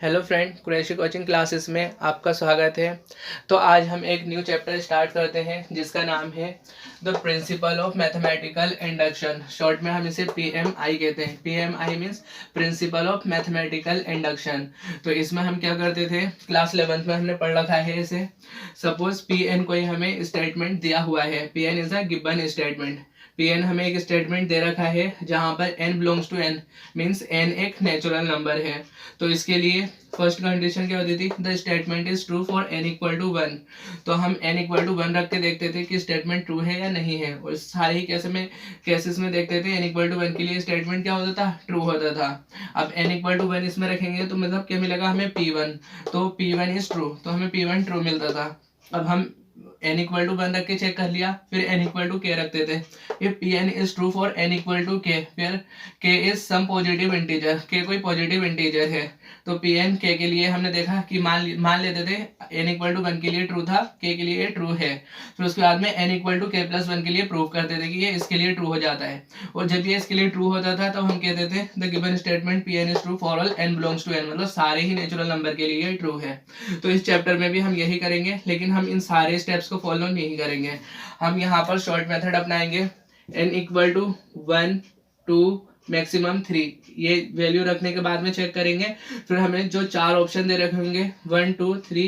Hello friend, Qureshi coaching classes में आपका स्वागत है। तो आज हम एक न्यू चैप्टर स्टार्ट करते हैं जिसका नाम है the principal of mathematical induction. Short में हम इसे पीएमआई कहते हैं। PMI means principal of mathematical induction. तो इसमें हम क्या करते थे, क्लास 11th में हमने पढ़ रखा है इसे। सपोज पी एन कोई हमें स्टेटमेंट दिया हुआ है, P N is a given statement. P N हमें एक स्टेटमेंट दे रखा है जहां पर N belongs to N, means N एक नेचुरल नंबर है। तो इसके लिए फर्स्ट कंडीशन क्या होती थी, the statement is true for N equal to one. तो हम एन इक्वल टू वन रख के देखते थे कि स्टेटमेंट ट्रू है या नहीं है, और सारे ही केसेस में देखते थे एन इक्वल टू वन के लिए स्टेटमेंट क्या होता था, ट्रू होता था। अब एन इक्वल टू वन इसमें रखेंगे तो मतलब क्या मिलेगा हमें, पी वन। तो पी वन इज ट्रू, तो हमें पी वन ट्रू मिलता था। अब हम एन इक्वल टू वन रख के चेक कर लिया, फिर एन इक्वल टू के रखते थे। If P N is true for N equal to K, फिर के इज सम पॉजिटिव इंटीजर, के कोई पॉजिटिव इंटीजर है। तो पी एन के लिए हमने देखा कि मान लेते थे एन इक्वल टू वन के लिए ट्रू था, के लिए ट्रू है। फिर उसके बाद में एन इक्वल टू के प्लस वन के लिए प्रूव करते थे कि ये इसके लिए ट्रू हो जाता है। और जब ये इसके लिए ट्रू होता था तो हम कहते थे the given statement P N is true for all N belongs to N, मतलब सारे ही नेचुरल नंबर के लिए ट्रू है। तो इस चैप्टर में भी हम यही करेंगे, लेकिन हम इन सारे स्टेप्स को फॉलो नहीं करेंगे। हम यहाँ पर शॉर्ट मेथड अपनाएंगे। N equal to one, two, maximum three, ये वैल्यू रखने के बाद में चेक करेंगे। फिर हमें जो चार ऑप्शन दे रखे होंगे, वन, टू, थ्री,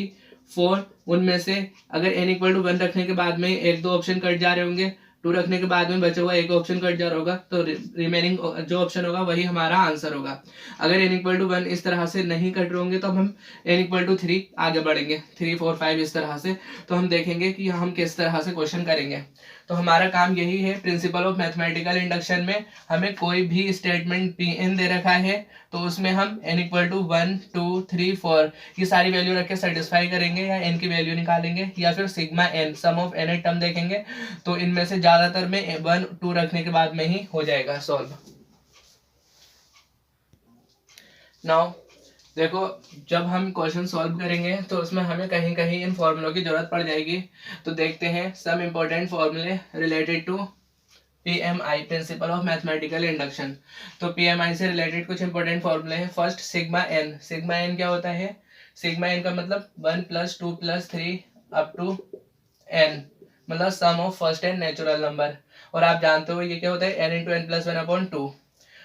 फोर, उनमें से अगर एन इक्वल टू वन रखने के बाद में एक दो ऑप्शन कट जा रहे होंगे, टू रखने के बाद में बचा हुआ एक ऑप्शन कट जा रहा होगा, तो रिमेनिंग जो ऑप्शन होगा वही हमारा आंसर होगा। अगर एन इक्वल टू वन इस तरह से नहीं कट रहे होंगे तो हम एन इक्वल टू थ्री आगे बढ़ेंगे, थ्री, फोर, फाइव इस तरह से। तो हम देखेंगे कि हम किस तरह से क्वेश्चन करेंगे। तो हमारा काम यही है, प्रिंसिपल ऑफ मैथमेटिकल इंडक्शन में हमें कोई भी स्टेटमेंट पी एन दे रखा है तो उसमें हम N equal to one, two, three, four की सारी वैल्यू रख के सेटिस्फाई करेंगे, या एन की वैल्यू निकालेंगे, या फिर sigma N, sum of N term देखेंगे। तो इनमें से ज्यादातर में वन, टू रखने के बाद में ही हो जाएगा सॉल्व। नाउ देखो, जब हम क्वेश्चन सॉल्व करेंगे तो उसमें हमें कहीं कहीं इन फॉर्मूलों की जरूरत पड़ जाएगी। तो देखते हैं सम इम्पोर्टेंट फॉर्मूले related to PMI, principle of mathematical induction. तो पीएमआई से रिलेटेड कुछ इंपॉर्टेंट फॉर्मूले हैं। First sigma N. Sigma N क्या होता है, सिग्मा एन का मतलब one plus two plus three up to N, मतलब sum of first N natural number. और आप जानते हो ये क्या होता है, N into N plus one upon two.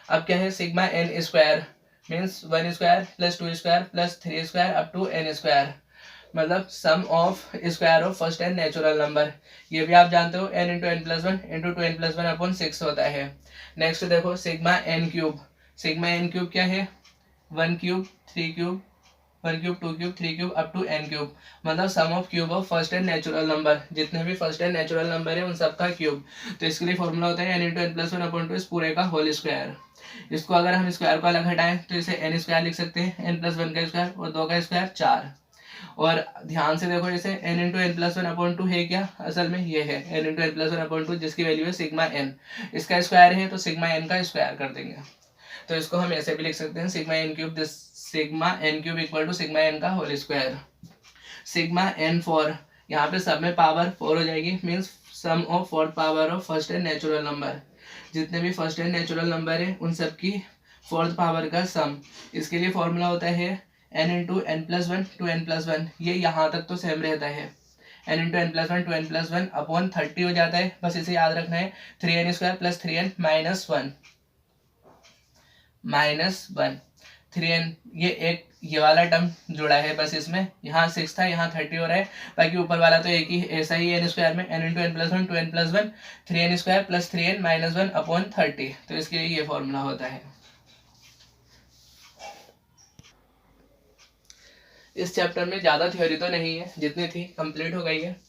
अब क्या है, sigma N square means one square plus two square plus three square up to n square, मतलब sum of square of first N natural number. ये भी आप जानते हो, n into N plus one into two n plus one upon six होता है। Next देखो sigma n cube. Sigma n cube क्या है, one cube, three cube, one cube, two cube, three cube up to n cube, मतलब sum of cube of first n natural number, जितने भी first n natural number है उन सबका cube. तो इसके लिए फॉर्मूला होता है N into N plus one upon two, इस पूरे का होल स्क्वायर। इसको अगर हम स्क्वायर को अलग हटाएं तो इसे एन स्क्वायर लिख सकते हैं, एन प्लस वन का स्क्वायर और दो का स्क्वायर चार। और ध्यान से देखो, जैसे n into N plus one upon two है क्या, असल में ये है N into N plus one upon two, जिसकी वैल्यू है सिग्मा एन। इसका स्क्वायर है तो सिग्मा एन का स्क्वायर कर देंगे। तो इसको हम ऐसे भी लिख सकते हैं, sigma n cube, this sigma n cube equal to sigma N का whole square. Sigma n four, यहाँ पे सब में पावर फोर हो जाएगी, means sum of fourth power of first n natural number. जितने भी फर्स्ट एंड नेचुरल नंबर है उन सब की फोर्थ पावर का सम। इसके लिए फॉर्मूला होता है N into N plus one two n plus one, ये यहाँ तक तो सेम रहता है। N into N plus one two n plus one upon 30 हो जाता है, बस इसे याद रखना है, three n square plus three n minus one, minus one, three n, ये वाला टर्म जुड़ा है बस इसमें, यहाँ सिक्स था यहाँ 30 हो रहा है, बाकी ऊपर वाला तो एक ही ऐसा ही एन स्क्वायर में, n into N plus one two n plus one, three n square plus three n minus one upon 30। तो इसके लिए ये फॉर्मूला होता है। इस चैप्टर में ज़्यादा थ्योरी तो नहीं है, जितनी थी कंप्लीट हो गई है।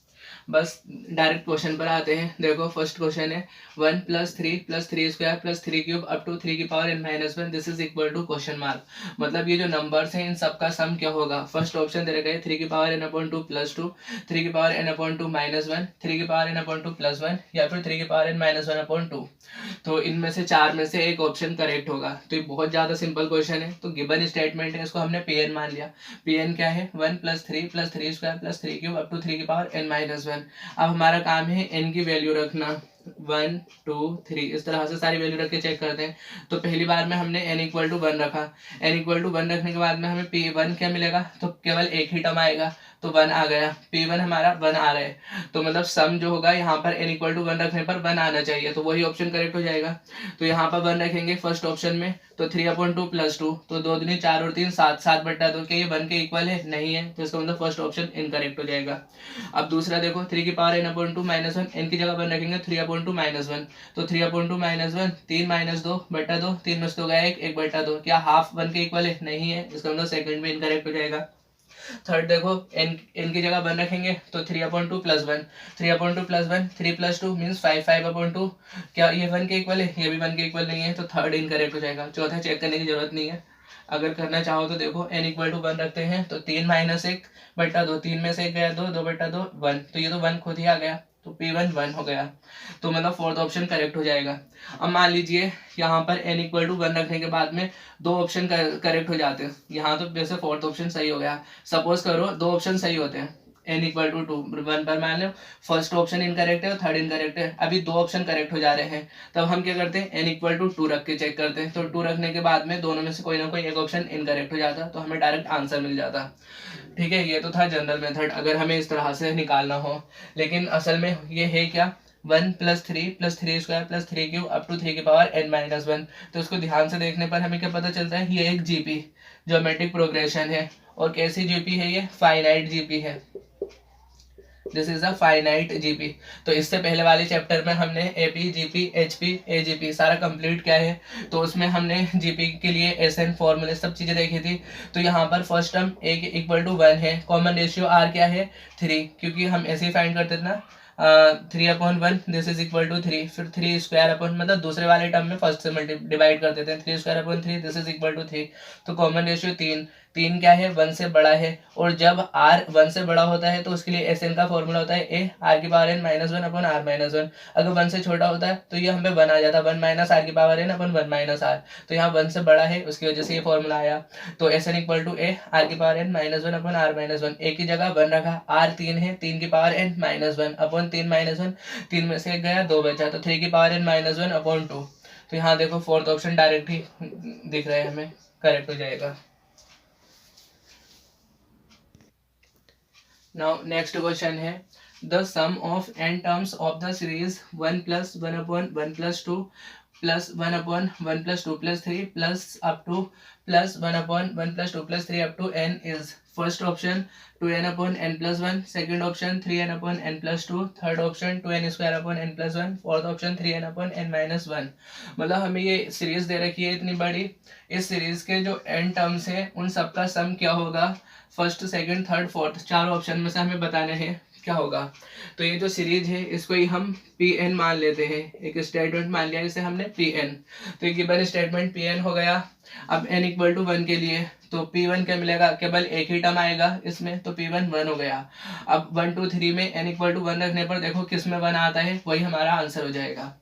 बस डायरेक्ट क्वेश्चन पर आते हैं। देखो फर्स्ट क्वेश्चन है, one plus three square plus three cube up to three की power n minus one, this is equal to question mark. मतलब ये जो नंबर्स हैं इन सबका सम क्या होगा। फर्स्ट ऑप्शन दे रखा है थ्री की power n upon two plus two, three की power n upon two minus one, three की power n upon two plus one, या फिर थ्री की power n minus one upon two. तो इनमें से चार में से एक ऑप्शन करेक्ट होगा। तो ये बहुत ज़्यादा सिंपल क्वेश्चन है। तो गिवन स्टेटमेंट है, इसको हमने पी एन मान लिया। पी एन क्या है, one plus three square plus three cube up to three की पावर एन माइनस वन। अब हमारा काम है एन की वैल्यू रखना। 1 2 3 इस तरह से सारी वैल्यू रख के चेक करते हैं। तो पहली बार में हमने n इक्वल टू 1 रखा, n इक्वल टू 1 रखने के बाद में हमें p1 क्या मिलेगा, तो केवल एक ही टर्म आएगा, तो 1 आ गया, p1 हमारा 1 आ रहा है। तो मतलब सम जो होगा यहाँ पर n इक्वल टू 1 रखने पर 1 आना चाहिए, तो वही ऑप्शन करेक्ट हो जाएगा। तो यहाँ पर 1 रखेंगे फर्स्ट ऑप्शन में, तो 3/2 + 2, तो 2 दूनी 4 और 3 7, 7/2, क्या ये 1 के इक्वल है, नहीं है, तो इसका मतलब फर्स्ट ऑप्शन इनकरेक्ट हो जाएगा। अब दूसरा देखो, 3 की पावर n/2 -1, n की जगह 1 रखेंगे 3/2 -1, तो 3/2 -1, 3 - 2/2, 3 में से 2 गया 1, 1/2, क्या हाफ 1 के इक्वल है, नहीं है, इसका मतलब सेकंड में इनकरेक्ट हो जाएगा। थर्ड देखो, n की जगह 1 रखेंगे तो 3/2 + 1, 3/2 + 1, 3 + 2 मीन्स 5, 5/2, क्या ये 1 के इक्वल है, ये भी 1 के इक्वल नहीं है, तो थर्ड इनकरेक्ट हो जाएगा। चौथा चेक करने की जरूरत नहीं है, अगर करना चाहो तो देखो, n इक्वल टू 1 रखते हैं तो 3 - 1/2, 3 में से 1 गया 2, 2/2 1, तो ये तो 1 खुद ही आ गया, तो p1 1 हो गया, तो मतलब फोर्थ ऑप्शन करेक्ट हो जाएगा। अब मान लीजिए यहाँ पर n इक्वल टू 1 रखने के बाद में 2 ऑप्शन करेक्ट हो जाते हैं, यहाँ तो वैसे फोर्थ ऑप्शन सही हो गया। सपोज करो 2 ऑप्शन सही होते हैं, n इक्वल टू 2 1 पर मान लो फर्स्ट ऑप्शन इनकरेक्ट है और थर्ड इनकरेक्ट है, अभी 2 ऑप्शन करेक्ट हो जा रहे हैं, तब हम क्या करते हैं, n इक्वल टू 2 रख के चेक करते हैं, तो 2 रखने के बाद में दोनों में से कोई ना कोई एक ऑप्शन इनकरेक्ट हो जाता, तो हमें डायरेक्ट आंसर मिल जाता। ठीक है, ये तो था जनरल मेथड, अगर हमें इस तरह से निकालना हो, लेकिन असल में ये है क्या, 1 + 3 + 3² + 3³ अप टू 3 की पावर n-1, तो इसको ध्यान से देखने पर हमें क्या पता चलता है, ये एक जीपी ज्योमेट्रिक प्रोग्रेशन है, और कैसी जीपी है, ये फाइनाइट जीपी है, this is a finite GP. तो इससे पहले वाले चैप्टर में हमने एपी, जीपी, एचपी, एजीपी सारा कंप्लीट किया है, तो उसमें हमने जीपी के लिए एसएन फॉर्मूले सब चीजें देखी थी। तो यहाँ पर first term a equal to 1 है, कॉमन रेशियो r क्या है 3, क्योंकि हम ऐसे ही फाइंड करते थे ना, 3/1 दिस इज इक्वल टू 3, फिर 3² मतलब दूसरे वाले टर्म में फर्स्ट से डिवाइड कर देते हैं, 3² 3 दिस इज इक्वल टू 3, तो कॉमन रेशियो 3, 3 क्या है 1 से बड़ा है, और जब r 1 से बड़ा होता है तो उसके लिए एसएन का फॉर्मूला होता है a r⁻n-1/r-1, अगर 1 से छोटा होता है तो ये हम पे 1 आ जाता है, 1 - r⁻n/1 - r, तो यहाँ 1 से बड़ा है उसकी वजह से ये फॉर्मूला आया। तो SN equal to a r⁻n-1/r-1, a की जगह 1 रखा, r 3 है, 3 की पावर n-1/3 - 3 में से 1 गया 2 बचा, तो 3 की पावर n-1/2, तो यहाँ देखो फोर्थ ऑप्शन डायरेक्ट ही दिख रहा है, हमें करेक्ट हो जाएगा। Now next question है, the sum of n terms of the series 1 + 1/1 + 2 + 1/1 + 2 + 3 plus up to plus 1/1 + 2 + 3 up to n is first option 2n/n + 1, second option 3n/n + 2, third option 2n² n + 1, fourth option 3n/n - 1। मतलब हमें ये series दे रखी है इतनी बड़ी, इस series के जो n टर्म्स हैं उन सबका सम क्या होगा, फर्स्ट सेकंड थर्ड फोर्थ चारों ऑप्शन में से हमें बताने हैं क्या होगा। तो ये जो सीरीज है इसको ही हम Pn मान लेते हैं, एक स्टेटमेंट मान लिया जिसे हमने Pn, तो ये गिवन स्टेटमेंट Pn हो गया। अब n इक्वल टू 1 के लिए तो P1 क्या मिलेगा, केवल एक ही टर्म आएगा इसमें, तो P1 1 हो गया। अब 1 2 3 में n इक्वल टू 1 रखने पर देखो किस में 1 आता है, वही हमारा आंसर हो जाएगा।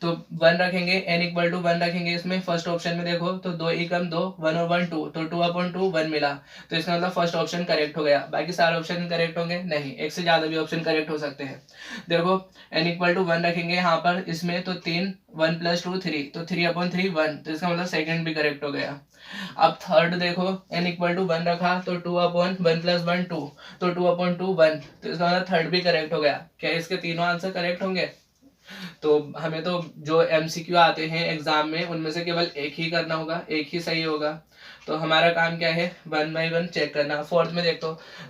तो 1 रखेंगे, n इक्वल टू 1 रखेंगे इसमें, फर्स्ट ऑप्शन में देखो तो 2 एकम 2, 1 और 1 2, तो 2/2 1 मिला, तो इसका मतलब फर्स्ट ऑप्शन करेक्ट हो गया। बाकी सारे ऑप्शन करेक्ट होंगे नहीं, एक से ज्यादा भी ऑप्शन करेक्ट हो सकते हैं। देखो n इक्वल टू 1 रखेंगे यहाँ पर इसमें, तो 3 1 + 2 3, तो 3/3 1, तो इसका मतलब सेकंड भी करेक्ट हो गया। अब थर्ड देखो, n इक्वल टू 1 रखा तो 2/1 + 1 2, तो 2/2 1, तो इसका मतलब थर्ड भी करेक्ट हो गया। क्या इसके तीनों आंसर करेक्ट होंगे? तो हमें तो जो एमसीक्यू आते हैं एग्जाम में उनमें से केवल एक ही करना होगा, एक ही सही होगा। तो हमारा काम क्या है, 1 बाई 1 चेक करना। फोर्थ में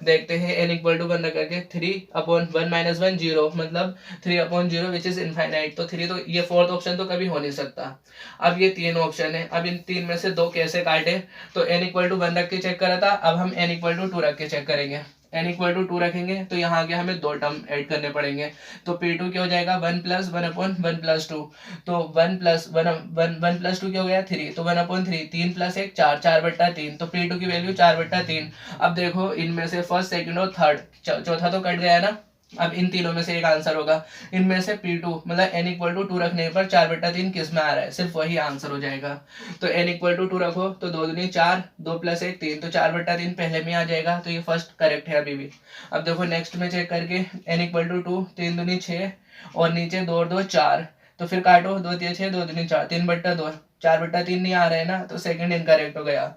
देखते हैं n इक्वल टू 1 करके 3/1 - 1 0, मतलब 3/0 विच इज इनफाइनाइट, तो 3 तो ये फोर्थ ऑप्शन तो कभी हो नहीं सकता। अब ये 3 ऑप्शन है, अब इन 3 में से 2 कैसे काटे, तो n इक्वल टू 1 रख के चेक करा था, अब हम n इक्वल टू 2 रख के चेक करेंगे। n इक्वल टू 2 रखेंगे तो यहाँ आगे हमें 2 टर्म ऐड करने पड़ेंगे, तो P2 क्या हो जाएगा 1 + 1/1 + 2, तो 1 + 2 क्या हो गया 3, तो 1/3, 3 + 1 4, 4/3, तो P2 की वैल्यू 4/3। अब देखो इनमें से फर्स्ट सेकंड और थर्ड, चौथा तो कट गया ना, अब इन तीनों में से एक आंसर होगा। इनमें से P2 मतलब n इक्वल टू 2 रखने पर 4/3 किस में आ रहा है, सिर्फ वही आंसर हो जाएगा। तो n इक्वल टू 2 रखो तो 2 दूनी 4, 2 + 1 3, तो 4/3 पहले में आ जाएगा, तो ये फर्स्ट करेक्ट है अभी भी। अब देखो नेक्स्ट में चेक करके, n इक्वल टू 2, 3 दूनी 6 और नीचे 2 और 2 4, तो फिर काटो, 2 × 6 2 दूनी 4, 3/2, 4/3 नहीं आ रहा है ना, तो सेकंड इनकरेक्ट हो गया।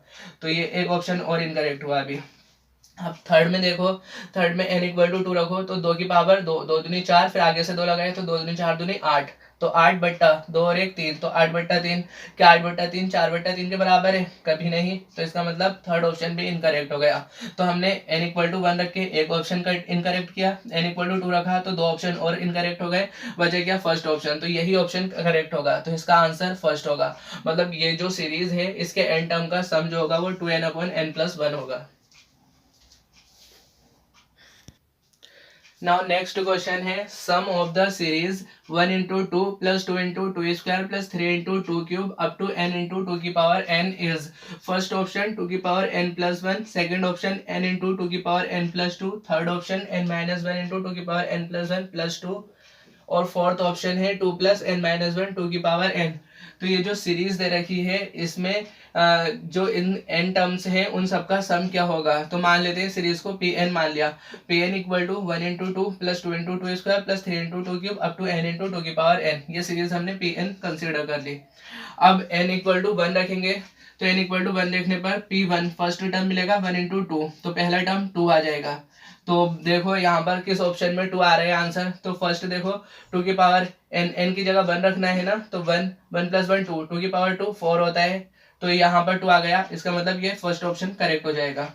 तो ये एक ऑप्शन और इनकरेक्ट हुआ अभी। अब थर्ड में देखो, थर्ड में n इक्वल टू 2 रखो तो 2 की पावर 2, 2 दूनी 4, फिर आगे से 2 लगाए तो 2 दूनी 4 दूनी 8, तो 8/2 और 1 3, तो 8/3। क्या 8/3 4/3 के बराबर है? कभी नहीं। तो इसका मतलब थर्ड ऑप्शन भी इनकरेक्ट हो गया। तो हमने n इक्वल टू 1 रख के एक ऑप्शन का इनकरेक्ट किया, n इक्वल टू 2 रखा तो 2 ऑप्शन और इनकरेक्ट हो गए, बचे क्या फर्स्ट ऑप्शन, तो यही ऑप्शन करेक्ट होगा। तो इसका आंसर फर्स्ट होगा। मतलब ये जो सीरीज है इसके n टर्म का सम जो होगा वो 2n/n+1 होगा। Now next question है sum of the series 1 × 2 + 2 × 2² + 3 × 2³ up to n × 2n is first option 2n+1, second option n × 2n+2, third option n-1 × 2n+1 + 2 और फोर्थ ऑप्शन है 2 + n-1 2n। तो ये जो सीरीज दे रखी है इसमें जो इन n टर्म्स हैं उन सबका सम क्या होगा। तो मान लेते हैं सीरीज को Pn मान लिया, Pn equal to 1 × 2 + 2 × 2² + 3 × 2³ up to n × 2n। ये सीरीज हमने Pn कंसीडर कर ली। अब n इक्वल टू 1 रखेंगे, तो n इक्वल टू 1 देखने पर P1 फर्स्ट टर्म मिलेगा 1 × 2, तो पहला टर्म 2 आ जाएगा। तो देखो यहाँ पर किस ऑप्शन में 2 आ रहा है आंसर, तो फर्स्ट देखो 2 की पावर n की जगह 1 रखना है ना, तो 1 1 + 1 2, 2 की पावर 2 4 होता है, तो यहाँ पर 2 आ गया। इसका मतलब ये फर्स्ट ऑप्शन करेक्ट हो जाएगा।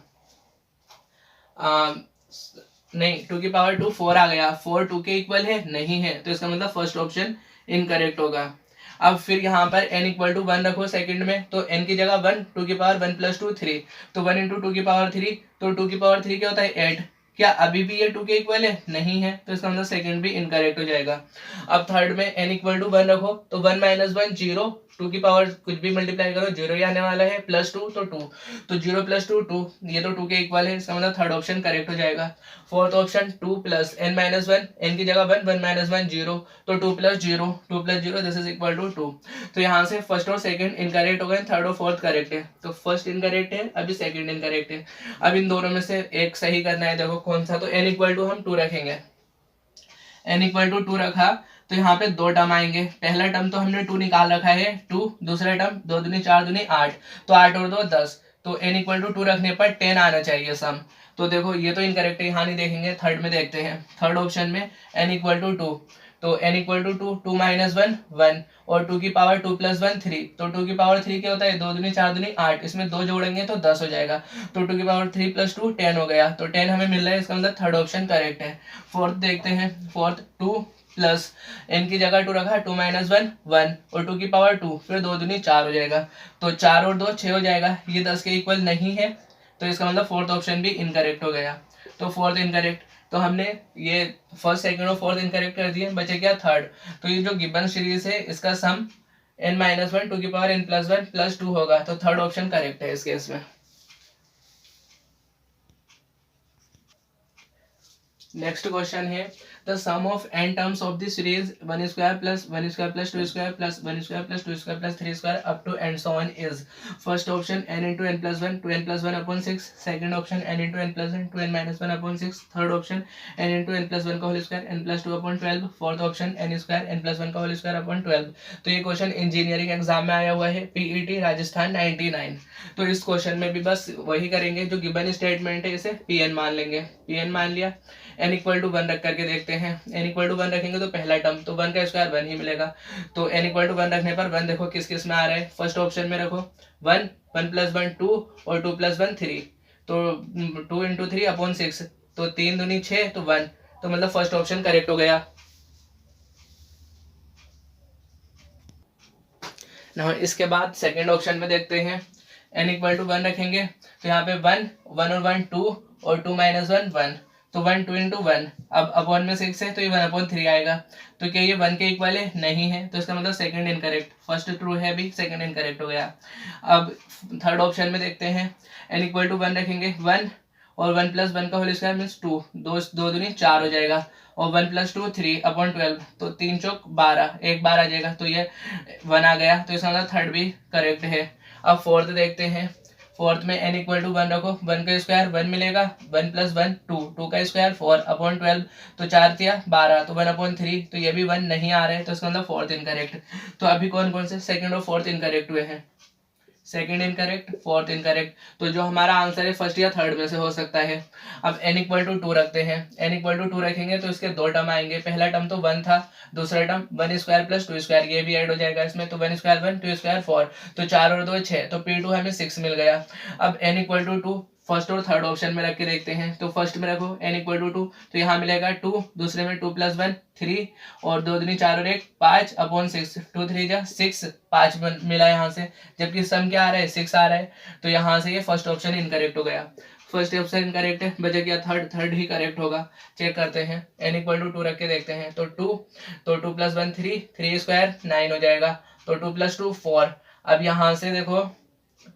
नहीं, 2 की पावर 2 4 आ गया, 4 2 के इक्वल है नहीं है, तो इसका मतलब फर्स्ट ऑप्शन इनकरेक्ट होगा। अब फिर यहाँ पर n इक्वल टू 1 रखो सेकंड में, तो n की जगह 1, 2 की पावर 1 + 2 3, तो 1 × 2 की पावर 3, तो 2 की पावर 3 क्या होता है 8। क्या अभी भी ये 2 के इक्वल है नहीं है, तो इसका मतलब सेकंड भी इनकरेक्ट हो जाएगा। अब थर्ड में n इक्वल टू 1 रखो, तो 1 - 1 0, 2 की पावर कुछ भी मल्टीप्लाई करो 0 ही आने वाला है, +2 तो 2, तो 0 + 2 2, ये तो 2 के इक्वल है, इसका मतलब थर्ड ऑप्शन करेक्ट हो जाएगा। फोर्थ ऑप्शन 2 + n-1, n की जगह 1 1 - 1 0, तो 2 + 0 2 + 0 दिस इज इक्वल टू 2। तो यहाँ से फर्स्ट और सेकंड इनकरेक्ट हो गए, थर्ड और फोर्थ करेक्ट है, तो फर्स्ट इनकरेक्ट है, अभी सेकंड इनकरेक्ट है। अब इन दोनों में से एक सही करना है, देखो कौन सा, तो n इक्वल टू हम 2 रखेंगे, n इक्वल टू 2 रखा तो यहाँ पे दो टर्म आएंगे। पहला टर्म तो हमने 2 निकाल रखा है 2, दूसरा टर्म 2 दूनी 4 दूनी 8, तो 8 और 2 10, तो n इक्वल टू 2 रखने पर 10 आना चाहिए सम। तो देखो ये तो इनकरेक्ट है, यहाँ नहीं देखेंगे, थर्ड में देखते हैं। थर्ड ऑप्शन में n इक्वल टू 2, तो n इक्वल टू 2, 2 - 1 1, और 2 की पावर 2 + 1 3, तो 2 की पावर 3 क्या होता है 2 दूनी 4 दूनी 8, इसमें 2 जोड़ेंगे तो 10 हो जाएगा, तो 2 की पावर 3 + 2 10 हो गया, तो 10 हमें मिल रहा है, इसका मतलब थर्ड ऑप्शन करेक्ट है। फोर्थ देखते हैं, फोर्थ 2 प्लस n की जगह 2 रखा, 2 - 1 1, और 2 की पावर 2, फिर 2 दूनी 4 हो जाएगा, तो 4 और 2 6 हो जाएगा, ये 10 के इक्वल नहीं है, तो इसका मतलब फोर्थ ऑप्शन भी इनकरेक्ट हो गया। तो फोर्थ इनकरेक्ट, तो हमने ये फर्स्ट सेकंड और फोर्थ इनकरेक्ट कर दिए, बचे क्या थर्ड। तो ये जो गिब्बन सीरीज है इसका सम n-1 2 की पावर n+1 + 2 होगा, तो थर्ड ऑप्शन करेक्ट है इस केस में। नेक्स्ट क्वेश्चन है the sum of n terms of the series 1² + 1² + 2² + 1² + 2² + 3² up to and so on is first option n × n+1 2n+1/6, second option n × n+1 2n-1/6, third option n × n+1 का whole square n+2/12, fourth option n² n+1 का whole square 12। तो ये question engineering exam में आया हुआ है, PET Rajasthan 99। तो इस क्वेश्चन में भी बस वही करेंगे, जो गिवन स्टेटमेंट है इसे Pn मान लेंगे, Pn मान लिया। n इक्वल टू 1 रख करके देखते हैं, n इक्वल टू 1 रखेंगे तो पहला टर्म, तो 1 का स्क्वायर 1 ही मिलेगा, तो n इक्वल टू 1 रखने पर 1 देखो किस किस में आ रहा है, फर्स्ट ऑप्शन में रखो 1 1 + 1 2 और 2 + 1 3, तो 2 × 3/6, तो 3 दूनी 6, तो 1, तो मतलब फर्स्ट ऑप्शन करेक्ट हो गया। ना इसके बाद सेकेंड ऑप्शन में देखते हैं, n इक्वल टू 1 रखेंगे तो यहाँ पे 1 1 और 1 2, और 2 - 1 1, तो 1 2 × 1, अब अपॉन में 6 है तो ये 1/3 आएगा, तो क्या ये 1 के इक्वल है नहीं है, तो इसका मतलब सेकंड इनकरेक्ट, फर्स्ट ट्रू है भी, सेकंड इनकरेक्ट हो गया। अब थर्ड ऑप्शन में देखते हैं, n इक्वल टू 1 रखेंगे 1 और 1 प्लस 1 का होल स्क्वायर मीन्स 2, दो दो दूनी 4 हो जाएगा, और 1 प्लस 2 3/12, तो 3 चौक 12, एक बार आ जाएगा, तो ये 1 आ गया, तो इसका मतलब थर्ड भी करेक्ट है। अब फोर्थ देखते हैं। फोर्थ में n इक्वल टू 1 रखो, 1 का स्क्वायर 1 मिलेगा, 1 प्लस 1 2, 2 का स्क्वायर 4/12, तो 4 दिया 12, तो 1/3, तो ये भी 1 नहीं आ रहा है, तो इसका मतलब फोर्थ इनकरेक्ट। तो अभी कौन कौन से सेकंड और फोर्थ इनकरेक्ट हुए हैं? सेकंड इनकरेक्ट, फोर्थ इनकरेक्ट, तो जो हमारा आंसर है फर्स्ट या थर्ड में से हो सकता है। अब n इक्वल टू 2 रखते हैं, n इक्वल टू 2 रखेंगे तो इसके दो टर्म आएंगे, पहला टर्म तो 1 था, दूसरा टर्म 1 स्क्वायर प्लस 2 स्क्वायर, ये भी ऐड हो जाएगा इसमें, तो 1 स्क्वायर 1, 2 स्क्वायर 4, तो 4 और 2 6, तो P2 हमें 6 मिल गया। अब n इक्वल टू 2 फर्स्ट और थर्ड ऑप्शन में रख के देखते हैं, तो फर्स्ट में रखो n इक्वल टू 2, तो यहाँ मिलेगा 2, दूसरे में 2 प्लस 1 3, और 2 दूनी 4 और 1 5/6, 2 3 जा 6, 5 मिला यहाँ से, जबकि सम क्या आ रहा है 6 आ रहा है, तो यहाँ से ये फर्स्ट ऑप्शन इनकरेक्ट हो गया। फर्स्ट ऑप्शन इनकरेक्ट है, बचा क्या थर्ड, थर्ड ही करेक्ट होगा। चेक करते हैं, n इक्वल टू 2 रख के देखते हैं, तो 2, तो 2 प्लस 1 3, 3 स्क्वायर 9 हो जाएगा, तो 2 प्लस 2 4। अब यहाँ से देखो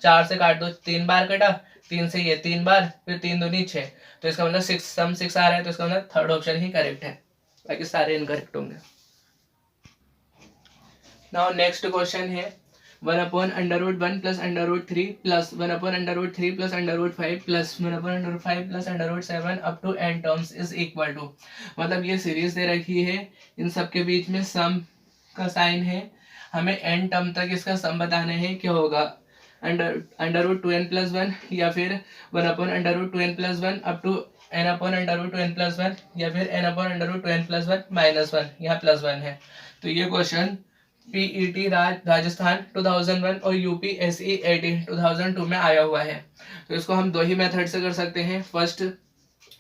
4 से काट दो, 3 बार कटा, 3 से ये 3 बार, फिर 3 दूनी 6, तो इसका मतलब 6, सम 6 आ रहा है, तो इसका मतलब थर्ड ऑप्शन ही करेक्ट है, बाकी सारे इनकरेक्ट होंगे। नाउ नेक्स्ट क्वेश्चन है 1/√1 plus √3 plus 1/√3 plus √5 plus 1/5 plus √7 up to n terms is equal to, मतलब ये सीरीज दे रखी है, इन सब के बीच में सम का साइन है, हमें n टर्म तक इसका सम बताना है, क्या होगा √2n प्लस 1, या फिर 1/√2n plus 1 up to n/√2n plus 1, या फिर n/√2n प्लस 1 माइनस 1, यहाँ प्लस 1 है। तो ये क्वेश्चन पीईटी राजस्थान 2001 और यूपीएससी 2002 में आया हुआ है। तो इसको हम दो ही मेथड से कर सकते हैं। First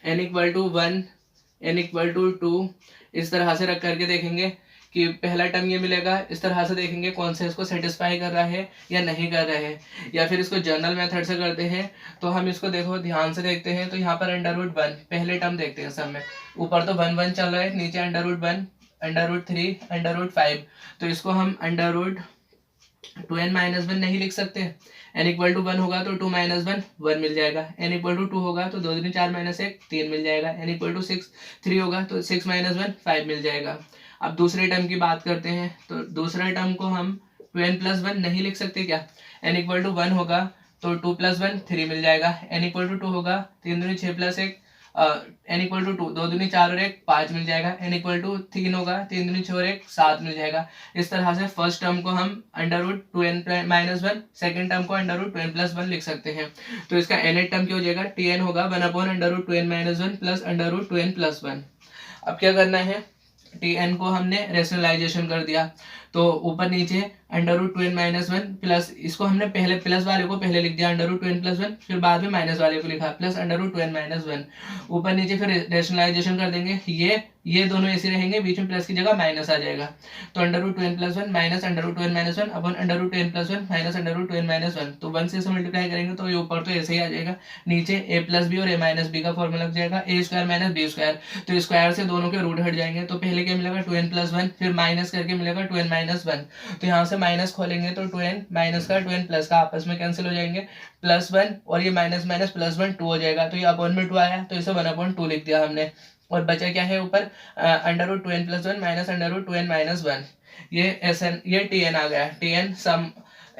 n equal to 1, n equal to 2, इस तरह से रख करके देखेंगे कि पहला टर्म ये मिलेगा, इस तरह से देखेंगे कौन से इसको सेटिस्फाई कर रहा है या नहीं कर रहा है, या फिर इसको जनरल मेथड से करते हैं। तो हम इसको देखो ध्यान से देखते हैं, तो यहाँ पर √1 पहले टर्म देखते हैं सब में, ऊपर तो 1 1 चल रहा है, नीचे √1 √3 √5, तो इसको हम √2n माइनस 1 नहीं लिख सकते। n इक्वल टू 1 होगा तो 2 माइनस 1 1 मिल जाएगा, n इक्वल टू 2 होगा तो 2 दूनी 4 माइनस 1 3 मिल जाएगा, n इक्वल टू 6 3 होगा तो 6 माइनस 1 5 मिल जाएगा। अब दूसरे टर्म की बात करते हैं, तो दूसरा टर्म को हम 2n प्लस 1 नहीं लिख सकते क्या? n इक्वल टू 1 होगा तो 2 प्लस 1 3 मिल जाएगा, n इक्वल टू 2 होगा 3 दूनी 6 प्लस 1, n इक्वल टू 2 2 दूनी 4 और 1 5 मिल जाएगा, n इक्वल टू 3 होगा 3 दूनी 6 और 1 7 मिल जाएगा। इस तरह से फर्स्ट टर्म को हम √2n माइनस 1, सेकेंड टर्म को √2n प्लस 1 लिख सकते हैं। तो इसका nth टर्म क्या हो जाएगा, tn होगा 1/√2n minus 1 plus √2n plus 1। अब क्या करना है, tn को हमने रेशनलाइजेशन कर दिया, तो ऊपर नीचे √2n माइनस 1 प्लस, इसको हमने पहले प्लस वाले को पहले लिख दिया √2n प्लस 1, फिर बाद में माइनस वाले को लिखा प्लस √2n माइनस 1, ऊपर नीचे फिर रेशनलाइजेशन कर देंगे, ये दोनों ऐसे रहेंगे, बीच में प्लस की जगह माइनस आ जाएगा, तो √2n plus 1 minus √2n minus 1 अपन √2n plus 1 minus √2n minus 1, तो 1 से इसे मल्टीप्लाई करेंगे तो ये ऊपर तो ऐसे ही आ जाएगा, नीचे a प्लस बी और a माइनस बी का फॉर्मूला लग जाएगा, a square minus b square, तो स्क्वायर से दोनों के रूट हट जाएंगे, तो पहले क्या मिलेगा 2n प्लस 1, फिर माइनस करके मिलेगा 2n माइनस 1, तो यहाँ से माइनस खोलेंगे तो 2n माइनस का 2n प्लस का आपस में कैंसिल हो जाएंगे, प्लस 1 और ये माइनस माइनस प्लस 1 2 हो जाएगा, तो ये अपॉन में 2 आया, तो इसे 1/2 लिख दिया हमने, और बचा क्या है ऊपर √2n plus 1 minus √2n minus 1, ये SN ये TN आ गया, TN सम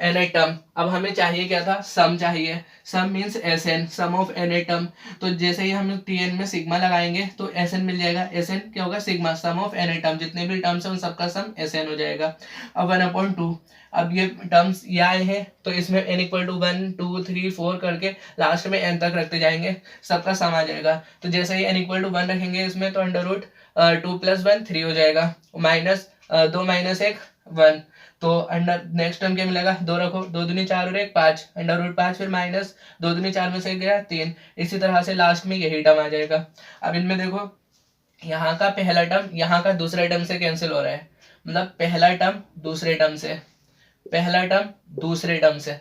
n टर्म। अब हमें चाहिए क्या था, सम चाहिए, sum means SN sum of n term, तो जैसे ही हम TN में सिग्मा लगाएंगे तो SN मिल जाएगा, SN क्या होगा sigma sum of n term, जितने भी टर्म्स हैं उन सबका सम SN हो जाएगा। अब 1/2, अब ये टर्म्स ये आए हैं तो इसमें n इक्वल टू 1 2 3 4 करके लास्ट में n तक रखते जाएंगे, सबका सम आ जाएगा, तो जैसे ही n इक्वल टू 1 रखेंगे इसमें तो √2 प्लस 1 3 हो जाएगा, माइनस 2 माइनस 1 1, तो अंडर नेक्स्ट टर्म क्या मिलेगा, 2 रखो 2 दूनी 4 और 1 5, √5 फिर माइनस 2 दूनी 4 में से गया 3, इसी तरह से लास्ट में यही टर्म आ जाएगा। अब इनमें देखो यहाँ का पहला टर्म यहाँ का दूसरे टर्म से कैंसिल हो रहा है, मतलब पहला टर्म दूसरे टर्म से, पहला टर्म दूसरे टर्म से,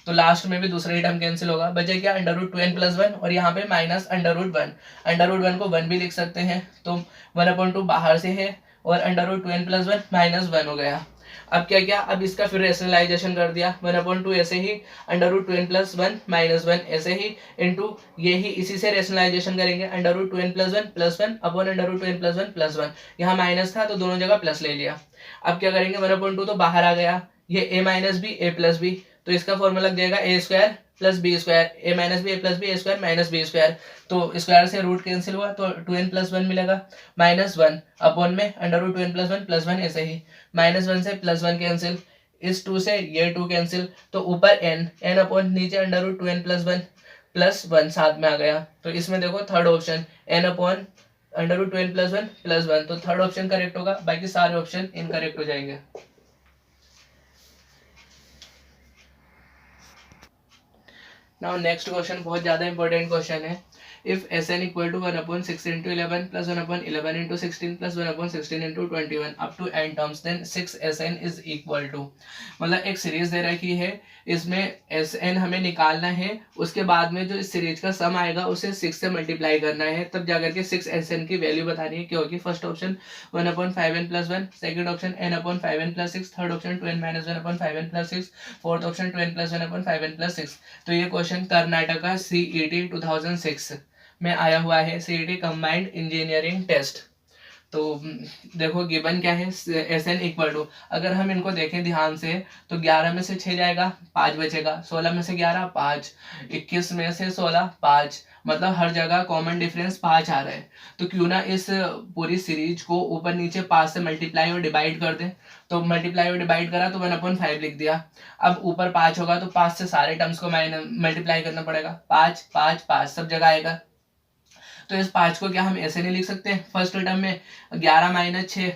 तो लास्ट में भी दूसरा ही टर्म कैंसिल होगा, बचे क्या √2n प्लस 1 और यहाँ पे माइनस √1 को 1 भी लिख सकते हैं, तो 1/2 बाहर से है और √2n प्लस 1 माइनस 1 हो गया। अब क्या किया, अब इसका फिर रेशनलाइजेशन कर दिया, 1/2 ऐसे ही, √2n+1 -1 ऐसे ही, इंटू ये ही इसी से रेशनलाइजेशन करेंगे, √2n+1 +1 अपॉन √2n+1 +1, यहाँ माइनस था तो दोनों जगह प्लस ले लिया। अब क्या करेंगे, 1/2 तो बाहर आ गया, ये a minus b a plus b, तो इसका फॉर्मूला लग जाएगा a² + b², a minus b a plus b a² - b², तो स्क्वायर से रूट कैंसिल हुआ तो 2n+1 मिलेगा, -1 अपॉन में √2n+1 +1 ऐसे ही, -1 से +1 कैंसिल, इस 2 से ये 2 कैंसिल, तो ऊपर n अपॉन नीचे √2n+1 +1 साथ में आ गया। तो इसमें देखो third option n upon √2n+1 +1, तो थर्ड ऑप्शन करेक्ट होगा, बाकी सारे ऑप्शन इनकरेक्ट हो जाएंगे। नाउ नेक्स्ट क्वेश्चन बहुत ज्यादा इंपॉर्टेंट क्वेश्चन है। If Sn equal to 1/6 × 11 + 1/11 × 16 + 1/16 × 21 up to n terms, then 6Sn is equal to, मतलब एक सीरीज दे रखी है, इसमें Sn हमें निकालना है, उसके बाद में जो इस सीरीज का सम आएगा उसे 6 से मल्टीप्लाई करना है, तब जाकर के 6Sn की वैल्यू बतानी है, क्योंकि first option 1/5n + 1, second option n/5n + 6, third option 2n - 1/5n + 6, fourth option 2n + 1/5n + 6। तो ये क्वेश्चन कर्नाटका CET 2006 में आया हुआ है, CET कंबाइंड इंजीनियरिंग टेस्ट। तो देखो गिवन क्या है, Sn इक्वल टू, अगर हम इनको देखें ध्यान से तो 11 में से 6 जाएगा, 5 बचेगा, 16 में से 11 5, 21 में से 16 5, मतलब हर जगह कॉमन डिफरेंस 5 आ रहा है। तो क्यों ना इस पूरी सीरीज को ऊपर नीचे 5 से मल्टीप्लाई और डिवाइड कर दें, तो मल्टीप्लाई और डिवाइड करा तो 1/5 लिख दिया। अब ऊपर 5 होगा तो 5 से सारे टर्म्स को मल्टीप्लाई करना पड़ेगा, 5 5 5 सब जगह आएगा। तो इस 5 को क्या हम ऐसे नहीं लिख सकते, फर्स्ट टर्म में 11 - 6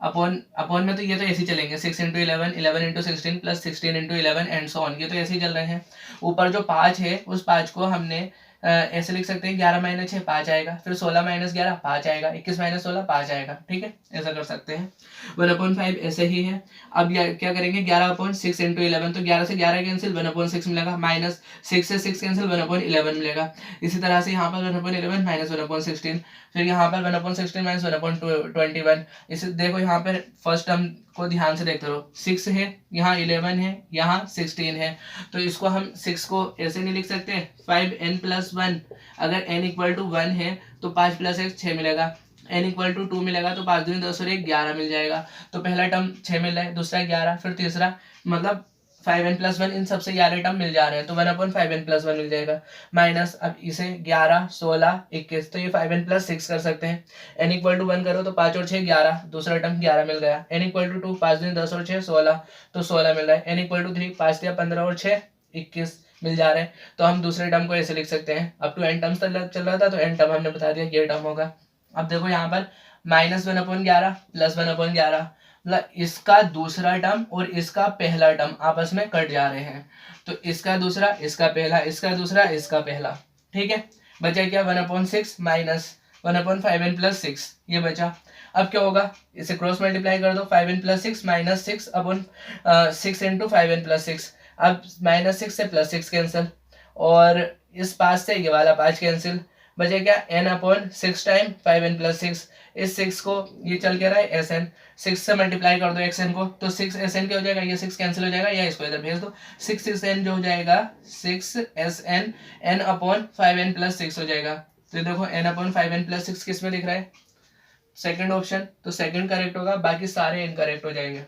अपॉन में, तो ये तो ऐसे ही चलेंगे, 6 × 11 11 × 16 + 16 × 11 एंड सो ऑन, ये तो ऐसे ही चल रहे हैं। ऊपर जो 5 है उस 5 को हमने ऐसे लिख सकते हैं, 11 - 6 5 आएगा, फिर 16 - 11 5 आएगा, 21 - 16 5 आएगा, ठीक है, ऐसा कर सकते हैं। 1/5 ऐसे ही है। अब क्या करेंगे, 11/6 × 11, तो 11 से 11 कैंसिल, 1/6 मिलेगा, माइनस 6 से 6 कैंसिल, 1/11 मिलेगा। इसी तरह से यहाँ पर 1/11 - 1/16, फिर यहाँ पर 1/16 - 1/21। इसे देखो यहाँ पर फर्स्ट टर्म को ध्यान से देखते रहो, 6 है, यहाँ 11 है, यहाँ 16 है, तो इसको हम 6 को ऐसे नहीं लिख सकते, 5n + 1, अगर n इक्वल टू 1 है तो 5 + 1 6 मिलेगा, n इक्वल टू 2 मिलेगा तो 5 दूनी 10 और 1 11 मिल जाएगा। तो पहला टर्म 6 मिल रहा है, दूसरा 11, फिर तीसरा, मतलब 5n + 1 इन सबसे 11 टर्म मिल जा रहे हैं, तो 1/5n + 1 मिल जाएगा, माइनस, अब इसे 11 16 21, तो ये 5n + 6 कर सकते हैं। n इक्वल टू 1 करो तो 5 और 6 11, दूसरा टर्म 11 मिल गया। n इक्वल टू 2, 5 दूनी 10 और 6 16, तो 16 मिल रहा है। n इक्वल टू 3, 5 × 15 और 6 21 मिल जा रहे हैं। तो हम दूसरे टर्म को ऐसे लिख सकते हैं, अप टू n टर्म्स तक चल रहा था, तो n टर्म हमने बता दिया ये टर्म होगा। अब देखो यहाँ पर -1/11 + 1/11, मतलब इसका दूसरा टर्म और इसका पहला टर्म आपस में कट जा रहे हैं, तो इसका दूसरा, इसका पहला, इसका दूसरा, इसका पहला, ठीक है। बचा क्या, 1/6 माइनस 1/5n + 6, ये बचा। अब क्या होगा, इसे क्रॉस मल्टीप्लाई कर दो, 5n + 6 माइनस 6 अपॉन 6 × 5n + 6, अब -6 से +6 कैंसिल, और इस 5 से ये वाला 5 कैंसिल, बचे क्या, n/6 टाइम 5n + 6, इस 6 को ये चल के रहा है Sn, 6 से मल्टीप्लाई कर दो xn को, तो 6Sn क्या हो जाएगा, ये 6 कैंसिल हो जाएगा, या इसको इधर भेज दो, 6Sn जो हो जाएगा 6Sn n/5n + 6 हो जाएगा। तो देखो n/5n + 6 किस में दिख रहा है, सेकंड ऑप्शन, तो सेकंड करेक्ट होगा, बाकी सारे इनकरेक्ट हो जाएंगे।